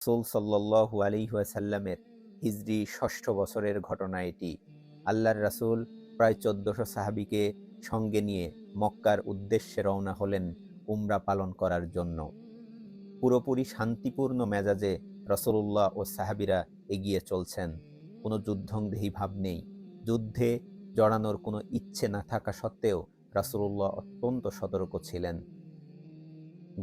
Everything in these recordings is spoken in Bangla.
রাসূল সাল্লাল্লাহু আলাইহি ওয়াসাল্লামের হিজরি ষষ্ঠ বছরের ঘটনা এটি। আল্লাহর রাসূল প্রায় ১৪০০ সাহাবীকে সঙ্গে নিয়ে মক্কার উদ্দেশ্যে রওনা হলেন উমরা পালন করার জন্য। পুরোপুরি শান্তিপূর্ণ মেজাজে রাসূলুল্লাহ ও সাহাবীরা এগিয়ে চলছেন। কোনো যুদ্ধংদেহী ভাব নেই। যুদ্ধে জড়ানোর কোনো ইচ্ছে না থাকা সত্ত্বেও রাসূলুল্লাহ অত্যন্ত সতর্ক ছিলেন।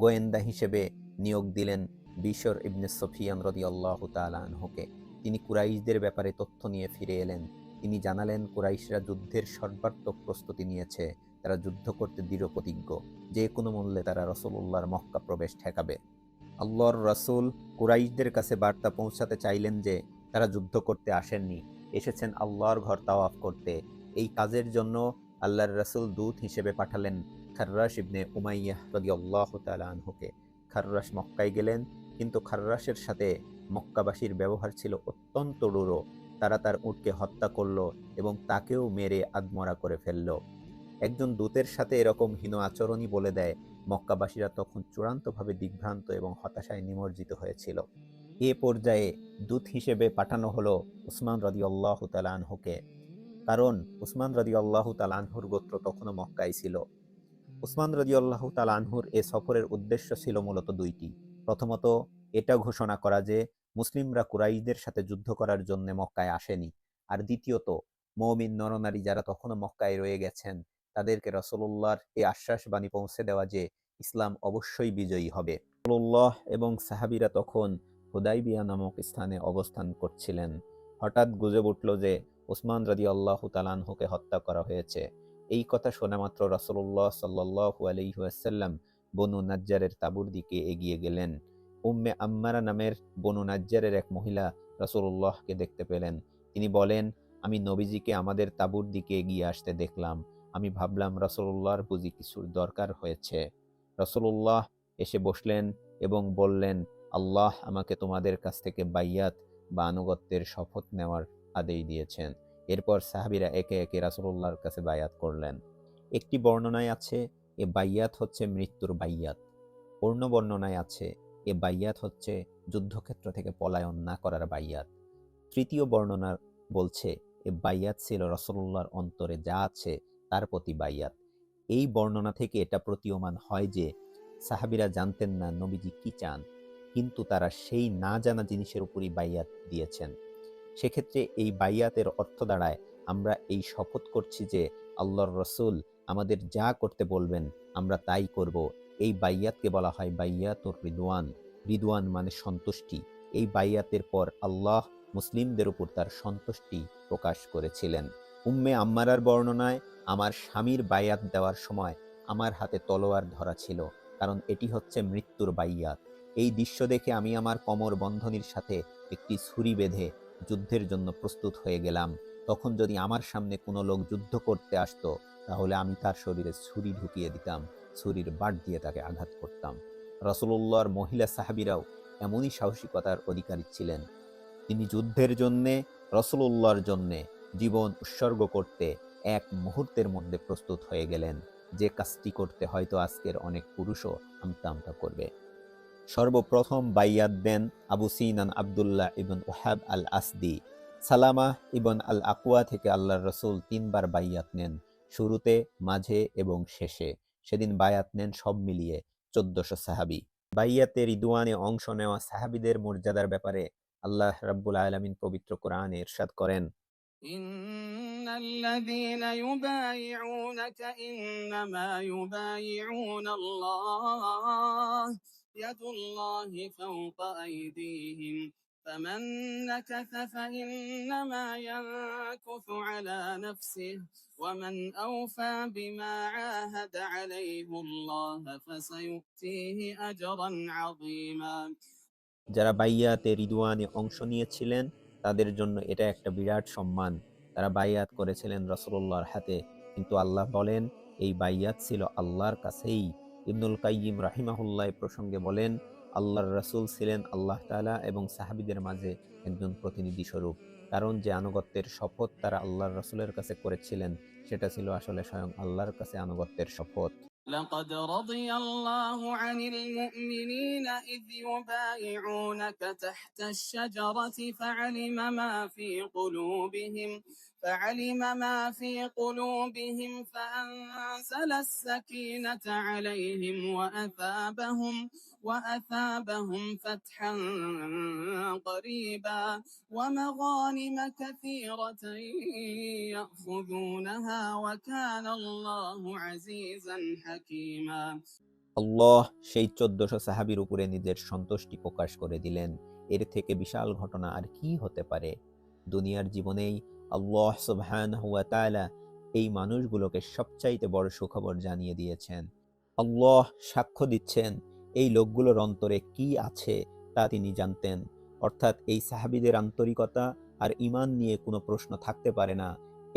গোয়েন্দা হিসেবে নিয়োগ দিলেন বিশর ইবনে সুফিয়ান রাদিয়াল্লাহু তাআলা আনহুকে। তিনি কুরাইশদের ব্যাপারে তথ্য নিয়ে ফিরে এলেন। তিনি জানালেন কুরাইশরা যুদ্ধের সর্বাত্মক প্রস্তুতি নিয়েছে। তারা যুদ্ধ করতে দৃঢ়প্রতিজ্ঞ। যে কোনো মূল্যে তারা রাসূলুল্লাহর মক্কা প্রবেশ ঠেকাবে। আল্লাহর রাসূল কুরাইশদের কাছে বার্তা পৌঁছাতে চাইলেন যে তারা যুদ্ধ করতে আসেননি, এসেছেন আল্লাহর ঘর তাওয়াফ করতে। এই কাজের জন্য আল্লাহর রাসূল দূত হিসেবে পাঠালেন খাররাশ ইবনে উমাইয়াহ রাদিয়াল্লাহু তাআলা আনহুকে। খাররাশ মক্কায় গেলেন, কিন্তু খাররাশের সাথে মক্কাবাসীর ব্যবহার ছিল অত্যন্ত রূঢ়। তারা তার উটকে হত্যা করল এবং তাকেও মেরে আধমরা করে ফেলল। একজন দূতের সাথে এরকম হীন আচরণই বলে দেয় মক্কাবাসীরা তখন চূড়ান্তভাবে দিগ্ভ্রান্ত এবং হতাশায় নিমজ্জিত হয়েছিল। এ পর্যায়ে দূত হিসেবে পাঠানো হলো উসমান রাদিয়াল্লাহু তাআলা আনহুকে। কারণ উসমান রাদিয়াল্লাহু তাআলা আনহুর গোত্র তখনও মক্কায় ছিল। উসমান রাদিয়াল্লাহু তাআলা আনহুর এ সফরের উদ্দেশ্য ছিল মূলত দুইটি। প্রথমত, এটা ঘোষণা করা যে মুসলিমরা কুরাইশদের সাথে যুদ্ধ করার জন্য মক্কায় আসেনি। আর দ্বিতীয়ত, মুমিন নরনারী যারা তখনও মক্কায় রয়ে গেছেন তাদেরকে রাসূলুল্লাহর এই আশ্বাসবাণী পৌঁছে দেওয়া যে ইসলাম অবশ্যই বিজয়ী হবে। রাসূলুল্লাহ এবং সাহাবীরা তখন হুদাইবিয়া নামক স্থানে অবস্থান করছিলেন। হঠাৎ গুজব উঠল যে উসমান রাদিয়াল্লাহু তাআলা আনহুকে হত্যা করা হয়েছে। এই কথা শোনা মাত্র রাসূলুল্লাহ সাল্লাল্লাহু আলাইহি ওয়াসাল্লাম বনু নাজ্জারের তাঁবুর দিকে এগিয়ে গেলেন। উম্মে আম্মারা নামের বনু নাজ্জারের এক মহিলা রাসূলুল্লাহকে দেখতে পেলেন। তিনি বলেন, আমি নবীজিকে আমাদের তাঁবুর দিকে এগিয়ে আসতে দেখলাম। আমি ভাবলাম রাসূলুল্লাহর বুঝি কিছুর দরকার হয়েছে। রাসূলুল্লাহ এসে বসলেন এবং বললেন, আল্লাহ আমাকে তোমাদের কাছ থেকে বাইয়াত বা আনুগত্যের শপথ নেওয়ার আদেশ দিয়েছেন। এরপর সাহাবীরা একে একে রাসূলুল্লাহর কাছে বায়াত করলেন। একটি বর্ণনায় আছে এ বাইয়াত হচ্ছে মৃত্যুর বাইয়াত। অন্য বর্ণনায় আছে এ বাইয়াত হচ্ছে যুদ্ধক্ষেত্র থেকে পলায়ন না করার বাইয়াত। তৃতীয় বর্ণনা বলছে এ বাইয়াত ছিল রাসূলুল্লাহর অন্তরে যা আছে তার প্রতি বাইয়াত। এই বর্ণনা থেকে এটা প্রতীয়মান হয় যে সাহাবীরা জানতেন না নবীজি কি চান, কিন্তু তারা সেই না জানা জিনিসের উপরই বাইয়াত দিয়েছেন। সেক্ষেত্রে এই বাইয়াতের অর্থ দাঁড়ায়, আমরা এই শপথ করছি যে আল্লাহর রাসূল আমাদের যা করতে বলবেন আমরা তাই করব। এই বাইয়াতকে বলা হয় বাইয়াতুর রিদওয়ান। রিদওয়ান মানে সন্তুষ্টি। এই বাইয়াতের পর আল্লাহ মুসলিমদের উপর তার সন্তুষ্টি প্রকাশ করেছিলেন। উম্মে আম্মারার বর্ণনায়, আমার স্বামীর বাইয়াত দেওয়ার সময় আমার হাতে তলোয়ার ধরা ছিল, কারণ এটি হচ্ছে মৃত্যুর বাইয়াত। এই দৃশ্য দেখে আমি আমার কোমর বন্ধনীর সাথে একটি ছুরি বেঁধে যুদ্ধের জন্য প্রস্তুত হয়ে গেলাম। তখন যদি আমার সামনে কোনো লোক যুদ্ধ করতে আসতো, তাহলে আমি তার শরীরে ছুরি ঢুকিয়ে দিতাম, ছুরির বাট দিয়ে তাকে আঘাত করতাম। রাসূলুল্লাহর মহিলা সাহাবীরাও এমনই সাহসিকতার অধিকারী ছিলেন। তিনি যুদ্ধের জন্যে, রাসূলুল্লাহর জন্যে জীবন উৎসর্গ করতে এক মুহূর্তের মধ্যে প্রস্তুত হয়ে গেলেন, যে কাজটি করতে হয়তো আজকের অনেক পুরুষও আমতা আমতা করবে। সর্বপ্রথম বাইয়াত দেন আবু সিনান আব্দুল্লাহ ইবন ওহাব আল আসদি। সালামা ইবন আল আকওয়া থেকে আল্লাহর রাসূল ৩ বার বাইয়াত নেন, শুরুতে, মাঝে এবং শেষে। সেদিন বায়াত নেন সব মিলিয়ে ১৪০০ সাহাবী। বাইয়াতে রিদওয়ানে অংশ নেওয়া সাহাবীদের মর্যাদার ব্যাপারে আল্লাহ রাব্বুল আলামিন পবিত্র কোরআনে ইরশাদ করেন, ইন্নাল্লাযীনা ইউবাইউনাকা ইন্নামা ইউবাইউনাল্লাহ ইয়াদুল্লাহি ফাওকা আইদিহিম فمن نكث فإنما ينكث على نفسه ومن أوفى بما عاهد عليه الله فسيؤتيه أجرا عظيما। যারা বাইয়াতে রিদওয়ানে অংশ নিয়েছিলেন তাদের জন্য এটা একটা বিরাট সম্মান। তারা বাইয়াত করেছিলেন রাসূলুল্লাহর হাতে, কিন্তু আল্লাহ বলেন এই বাইয়াত ছিল আল্লাহর কাছেই। ইবনুল কাইয়িম রাহিমাহুল্লাহ এ প্রসঙ্গে বলেন, আল্লাহর রাসূল ছিলেন আল্লাহ তাআলা এবং সাহাবীদের মাঝে একজন প্রতিনিধি স্বরূপ। কারণ যে আনুগত্যের শপথ তারা আল্লাহর রাসূলের কাছে করেছিলেন সেটা ছিল আসলে স্বয়ং আল্লাহর কাছে আনুগত্যের শপথ। لقد رضي الله عن المؤمنين إذ يبايعونك تحت الشجرة فعلم ما في قلوبهم فأنزل السكينة عليهم وأثابهم فتحا قريبا ومغانم كثيرة يأخذونها وكان الله عزيزا حكيما আল্লাহ সেই ১৪০০ সাহাবীর উপরে নিজের সন্তুষ্টি প্রকাশ করে দিলেন। এর থেকে বিশাল ঘটনা আর কি হতে পারে? দুনিয়ার জীবনেই আল্লাহ সুবহানাহু ওয়া তাআলা এই মানুষগুলোকে সবচাইতে বড় সুখবর জানিয়ে দিয়েছেন। আল্লাহ সাক্ষ্য দিচ্ছেন এই লোকগুলোর অন্তরে কি আছে তা তিনি জানতেন। অর্থাৎ এই সাহাবীদের আন্তরিকতা আর ঈমান নিয়ে কোনো প্রশ্ন থাকতে পারে না।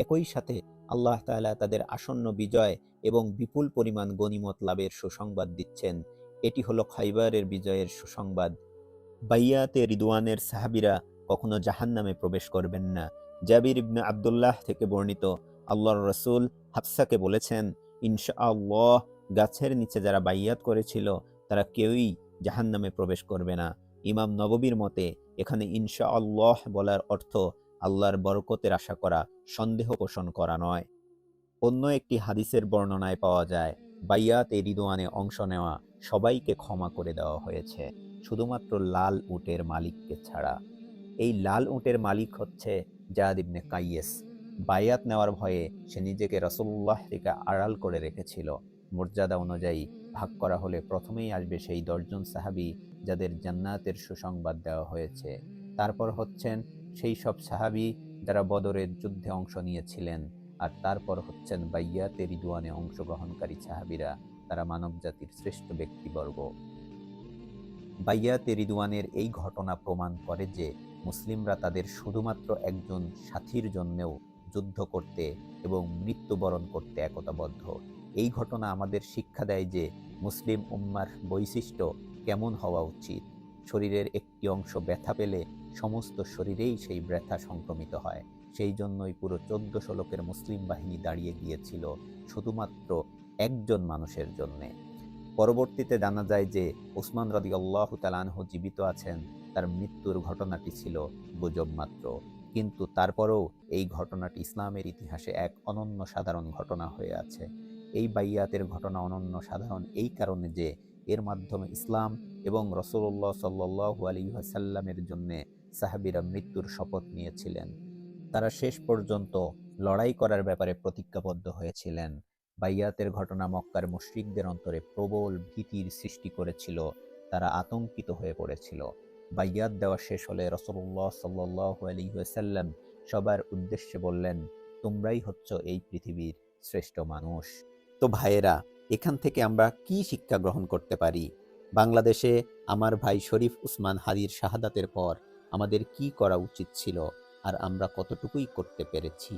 একই সাথে আল্লাহ তাআলা তাদের আসন্ন বিজয় এবং বিপুল পরিমাণ গনিমত লাভের সুসংবাদ দিচ্ছেন। এটি হলো খাইবারের বিজয়ের সুসংবাদ। বাইয়াতে রিদওয়ানের সাহাবীরা কখনো জাহান্নামে প্রবেশ করবেন না। জাবির ইবনে আব্দুল্লাহ থেকে বর্ণিত, আল্লাহর রাসূল হাফসাকে বলেছেন, ইনশাআল্লাহ গাছের নিচে যারা বাইয়াত করেছিল তারা কেউই জাহান্নামে প্রবেশ করবে না। ইমাম নববীর মতে এখানে ইনশাআল্লাহ বলার অর্থ আল্লাহর বরকতের আশা করা, সন্দেহ পোষণ করা নয়। অন্য একটি হাদিসের বর্ণনায় পাওয়া যায়, বাইয়াতে রিদওয়ানে অংশ নেওয়া সবাইকে ক্ষমা করে দেওয়া হয়েছে, শুধুমাত্র লাল উটের মালিককে ছাড়া। এই লাল উটের মালিক হচ্ছে জাদ ইবনে কাইয়েস। বায়াত নেওয়ার ভয়ে সে নিজেকে রাসূলুল্লাহ থেকে আড়াল করে রেখেছিল। মর্যাদা অনুযায়ী ভাগ করা হলে প্রথমেই আসবে সেই ১০ জন সাহাবী যাদের জান্নাতের সুসংবাদ দেওয়া হয়েছে। তারপর হচ্ছেন সেই সব সাহাবী যারা বদরের যুদ্ধে অংশ নিয়েছিলেন। আর তারপর হচ্ছেন বাইয়াতে রিদওয়ানে অংশগ্রহণকারী সাহাবীরা, তারা মানবজাতির শ্রেষ্ঠ ব্যক্তিবর্গ। বাইয়াতে রিদওয়ানের এই ঘটনা প্রমাণ করে যে মুসলিমরা তাদের শুধুমাত্র একজন সাথীর জন্যেও যুদ্ধ করতে এবং মৃত্যুবরণ করতে একতাবদ্ধ। এই ঘটনা আমাদের শিক্ষা দেয় যে মুসলিম উম্মার বৈশিষ্ট্য কেমন হওয়া উচিত। শরীরের একটি অংশ ব্যথা পেলে সমস্ত শরীরেই সেই ব্যথা সংক্রমিত হয়। সেই জন্যই পুরো ১৪০০ লোকের মুসলিম বাহিনী দাঁড়িয়ে গিয়েছিল শুধুমাত্র একজন মানুষের জন্যে। পরবর্তীতে জানা যায় যে উসমান রাদিয়াল্লাহু তাআলা আনহু জীবিত আছেন, তার মৃত্যুর ঘটনাটি ছিল গুজব মাত্র। কিন্তু তারপরেও এই ঘটনাটি ইসলামের ইতিহাসে এক অনন্য সাধারণ ঘটনা হয়ে আছে। এই বাইয়াতের ঘটনা অনন্য সাধারণ এই কারণে যে এর মাধ্যমে ইসলাম এবং রাসূলুল্লাহ সাল্লাল্লাহু আলাইহি ওয়াসাল্লামের জন্য সাহাবীরা মৃত্যুর শপথ নিয়েছিলেন। তারা শেষ পর্যন্ত লড়াই করার ব্যাপারে প্রতিজ্ঞাবদ্ধ হয়েছিলেন। বাইয়াতের ঘটনা মক্কার মুশরিকদের অন্তরে প্রবল ভীতির সৃষ্টি করেছিল। তারা আতঙ্কিত হয়ে পড়েছিল। বাইয়াত দেওয়া শেষ হলে রাসূলুল্লাহ সাল্লাল্লাহু আলাইহি ওয়াসাল্লাম সবার উদ্দেশ্যে বললেন, তোমরাই হচ্ছ এই পৃথিবীর শ্রেষ্ঠ মানুষ। তো ভাইয়েরা, এখান থেকে আমরা কি শিক্ষা গ্রহণ করতে পারি? বাংলাদেশে আমার ভাই শরীফ উসমান হাদির শাহাদাতের পর আমাদের কি করা উচিত ছিল, আর আমরা কতটুকুই করতে পেরেছি?